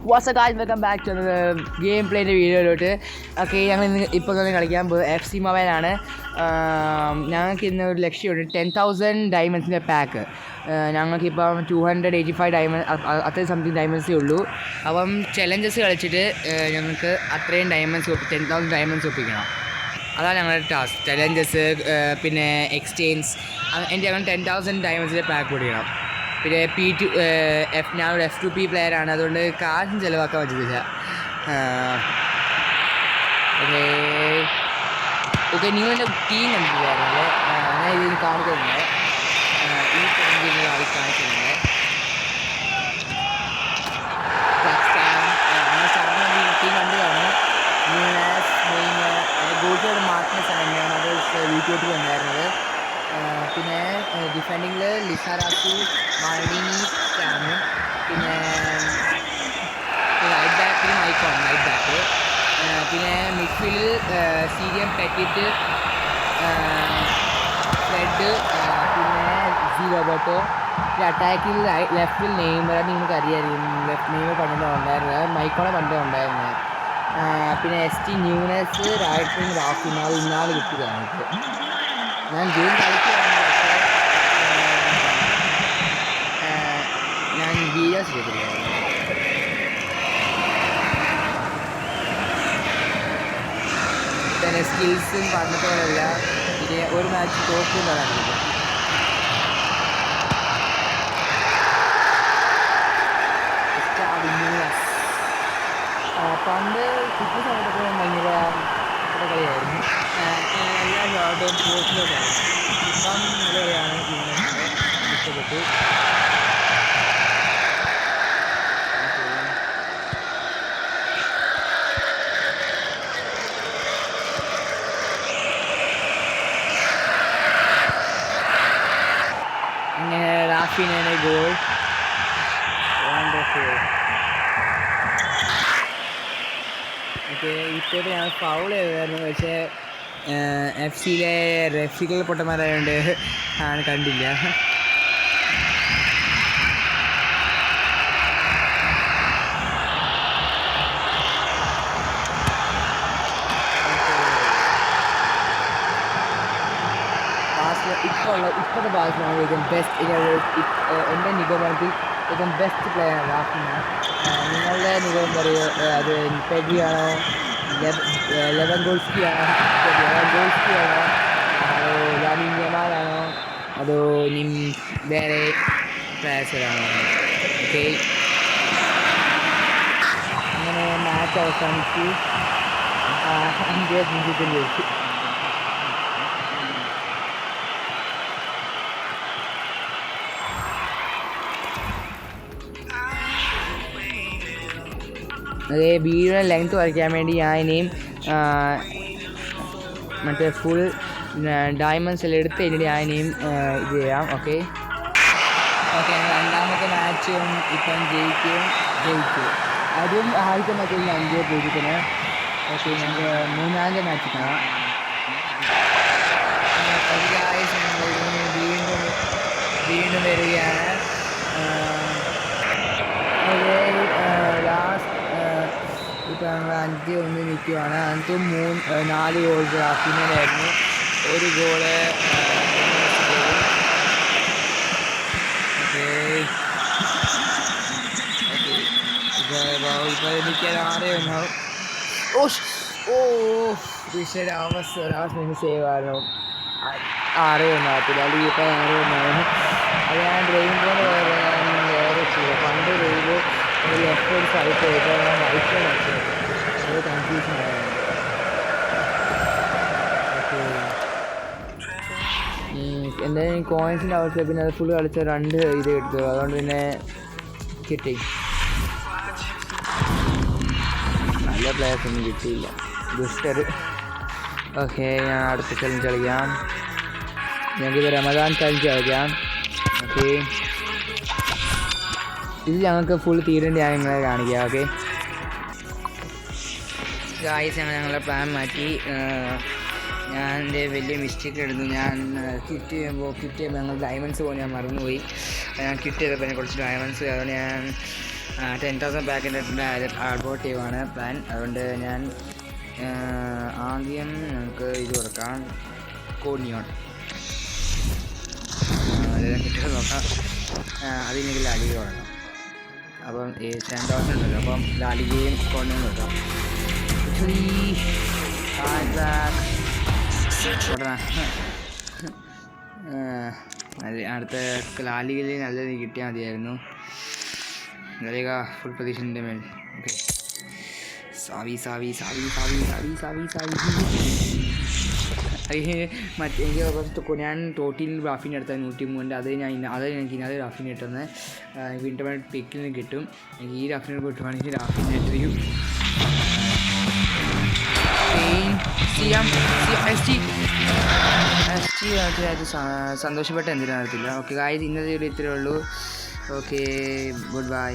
What's guys, welcome back to game പ്ലേൻ്റെ വീഡിയോയിലോട്ട്. Okay, ഞങ്ങൾ ഇന്ന് ഇപ്പോൾ തന്നെ കളിക്കാൻ പോകുന്നത് FC മൊബൈലാണ്. ഞങ്ങൾക്ക് ഇന്ന് ഒരു ലക്ഷ്യമുണ്ട്, 10,000 ഡയമണ്ട്സിൻ്റെ പാക്ക്. ഞങ്ങൾക്കിപ്പം 285 ഡയമണ്ട്, അത്രയും സംതിങ് ഡയമണ്ട്സേ ഉള്ളൂ. അപ്പം ചലഞ്ചസ് കളിച്ചിട്ട് ഞങ്ങൾക്ക് അത്രയും ഡയമണ്ട്സ് 10,000 ഡയമണ്ട്സ് ഒപ്പിക്കണം. അതാണ് ഞങ്ങളുടെ ടാസ്ക്. ചലഞ്ചസ്, പിന്നെ എക്സ്ചേഞ്ച്, ഞങ്ങൾ 10,000 ഡയമണ്ട്സിൻ്റെ പാക്ക് കൊടുക്കണം. പിന്നെ ഞാനൊരു F2P പ്ലെയറാണ്, അതുകൊണ്ട് കാശും ചിലവാക്കാൻ പറ്റത്തില്ല. ഓക്കെ, നിങ്ങളുടെ ടീം കണ്ടിട്ടില്ലായിരുന്നല്ലേ? ഞാൻ ഇതിൽ കാണിക്കുന്നുണ്ട്, ഈ ആൾ കാണിക്കുന്നുണ്ട്. ടീം കണ്ടതാണ്. ന്യൂനാസ്, നെയ്മർ, ഗോൾഡ് മാർട്ടിനസ് ആണ് ഞാൻ അത് യൂട്യൂബിൽ ഉണ്ടായിരുന്നത്. പിന്നെ ഡിഫെൻഡിങ്ങിൽ ലിസാറാസു, മാൾഡിനി, ക്യാമു, പിന്നെ റൈറ്റ് ബാക്കിൽ മൈക്കോൺ റൈറ്റ് ബാക്ക്, പിന്നെ മിഡ്ഫീൽഡിൽ സീരിയൻ, പെറ്റിറ്റ്, ഫ്രെഡ്, പിന്നെ റോബർട്ടോ. പിന്നെ അറ്റാക്കിൽ ലെഫ്റ്റിൽ നെയ്മർ, നിങ്ങൾക്ക് അറിയാമായിരിക്കും, നെയ്മർ പണ്ടേ ഉണ്ടായിരുന്നത്, മൈക്കോണെ പണ്ടേ ഉണ്ടായിരുന്നത്. പിന്നെ ST ന്യൂനസ്, റൈറ്റ് റാഫിന, ഇന്നാൾ കിട്ടിയതാണ് എനിക്ക്. ഞാൻ ഗെയിം കളിക്കുകയാണ്, ഞാൻ വീഡിയോസ് ചെയ്തില്ല. പിന്നെ സ്കിൽസും പറഞ്ഞിട്ട് പോലെയല്ല, ഇനി ഒരു മാച്ച് തോക്കുന്നതാണ്. പണ്ട് കിട്ടിയ സമയത്തൊക്കെ ഭയങ്കര കളിയായിരുന്നു, എല്ലാ ഷോട്ടും പോസ്റ്റിലോട്ടാണ്. ഇപ്പം കളിയാണ് ഇഷ്ടപ്പെട്ടു. അങ്ങനെ റാഫിനെ ഗോൾ. ഓക്കെ, ഇപ്പോൾ ഞാൻ ഫൗൾ ചെയ്തായിരുന്നു, പക്ഷേ FC-യിലെ റെഫറികൾ പൊട്ടന്മാരായതുകൊണ്ട് ആണ് കണ്ടില്ല. ഇപ്പോഴത്തെ ബാസിലാണ് ഏറ്റവും ബെസ്റ്റ്, എൻ്റെ നിഗമനത്തിൽ ഏറ്റവും ബെസ്റ്റ് പ്ലെയറാണ് റാഫിന. നിങ്ങളുടെ നിഗമനം പറയുക, അത് പെഡ്രിയാണോ, ലെവൻഡോവ്സ്കി ആണോ, അതോ ലാമിൻ യമാലാണോ, അതോ ഇനി വേറെ പ്ലെയേഴ്സിലാണോ? ഓക്കെ, അങ്ങനെ മാച്ച് അവസാനിച്ചു. 5 നിമിഷത്തിൽ ജയിച്ചു. അതേ വീഡിയോയുടെ ലെങ്ത് വരയ്ക്കാൻ വേണ്ടി ഞാൻ ഇനിയും മറ്റേ ഫുൾ ഡയമണ്ട്സ് എല്ലാം എടുത്ത് കഴിഞ്ഞിട്ട് ഞാൻ ഇനിയും ഇത് ചെയ്യാം. ഓക്കെ, രണ്ടാമത്തെ മാച്ചും ഇപ്പം ജയിച്ചു. അതും ആദ്യത്തെ മാച്ചിൽ 5-0. ഓക്കെ, ഞങ്ങൾക്ക് മൂന്നാമത്തെ മാച്ച് കാണാം. വീണ്ടും വരികയാണ്. ഇപ്പോൾ ഞങ്ങൾ 5-1 നിൽക്കുകയാണ്. അതിനകത്തും 4 ഗോൾ റാഫിനായിരുന്നു, 1 ഗോള്. ഇപ്പോൾ എനിക്ക് 6-1. അവസ്ഥ സേവ് ആയിരുന്നു. 6-1 ആകത്തില്ല, അല്ലെങ്കിൽ ഇപ്പോൾ 6-1. അത് ഞാൻ ഡ്രൈവിംഗ് പോലെ വേറെ ചെയ്യും. പണ്ട് ഡ്രൈവ് ലെഫ്റ്റ് ഒരു സൈഡ് പോയപ്പോൾ ഞാൻ റൈറ്റ് സൈഡ് അടിച്ചത്, അത് കൺഫ്യൂഷൻ ആയിരുന്നു. എന്തായാലും കോയിൻസിൻ്റെ അവസ്ഥ, പിന്നെ അത് ഫുൾ കളിച്ച 2 ഇത് എടുത്തു, അതുകൊണ്ട് പിന്നെ കിട്ടി. നല്ല പ്ലെയേഴ്സൊന്നും കിട്ടിയില്ല, ദുഷ്ടർ. ഓക്കെ, ഞാൻ അടുത്ത ചലഞ്ച് കളിക്കാം. ഞങ്ങൾക്ക് റമദാൻ ചലഞ്ച് കളിക്കാം. ഓക്കെ, ഇത് ഞങ്ങൾക്ക് ഫുൾ തീരേണ്ട ഞാൻ നിങ്ങളെ കാണിക്കാം. ഓക്കെ ഗായ്സ്, ഞങ്ങളുടെ പ്ലാൻ മാറ്റി. ഞാൻ എൻ്റെ വലിയ മിസ്റ്റേക്ക് എടുത്തു. ഞാൻ കിറ്റ് ചെയ്യുമ്പോൾ ഞങ്ങൾ ഡയമണ്ട്സ് പോലെ ഞാൻ മറന്നുപോയി. ഞാൻ കിറ്റ് ചെയ്തപ്പോൾ കുറച്ച് ഡയമണ്ട്സ്, അതുകൊണ്ട് ഞാൻ 10,000 പാക്കിൻ്റെ ആർബോട്ട് ചെയ്യുവാണ് പ്ലാൻ. അതുകൊണ്ട് ഞാൻ ആദ്യം നമുക്ക് ഇത് കൊടുക്കാം, കോഡിയോൺ അതെല്ലാം കിട്ടിയത് നോക്കാം. അതിനെങ്കിൽ ലാലിക കൊടുക്കാം. അപ്പം 10,000 ഉണ്ടല്ലോ, അപ്പം ലാലികയും കോഡിയോൺ കൊടുക്കാം. അടുത്ത ലാലികയിൽ നല്ലത് കിട്ടിയാൽ മതിയായിരുന്നു. ലാലിക ഫുൾ പൊസിഷൻ്റെ മേൽ. ഓക്കെ, സാവി സാവി സാവി സാവി സാവി സാവി സാവി മറ്റേ എനിക്ക് ഞാൻ ടോട്ടിൽ ഗ്രാഫിൻ്റെ അടുത്ത 103, അത് എനിക്ക് ഇന്നത് ഗ്രാഫിന് കിട്ടുന്നത് വിൻ്റർ പിക്കിൽ നിന്ന് കിട്ടും. എനിക്ക് ഈ ഗ്രാഫിനെ കിട്ടുവാണെങ്കിൽ ഗ്രാഫിൻ്റെ ഇത്രയും അത് സന്തോഷപ്പെട്ട എന്തിനാകത്തില്ല. ഓക്കെ ഗായ്സ്, ഇന്നത്തെ വീഡിയോ ഇത്രയേ ഉള്ളൂ. Okay, good bye.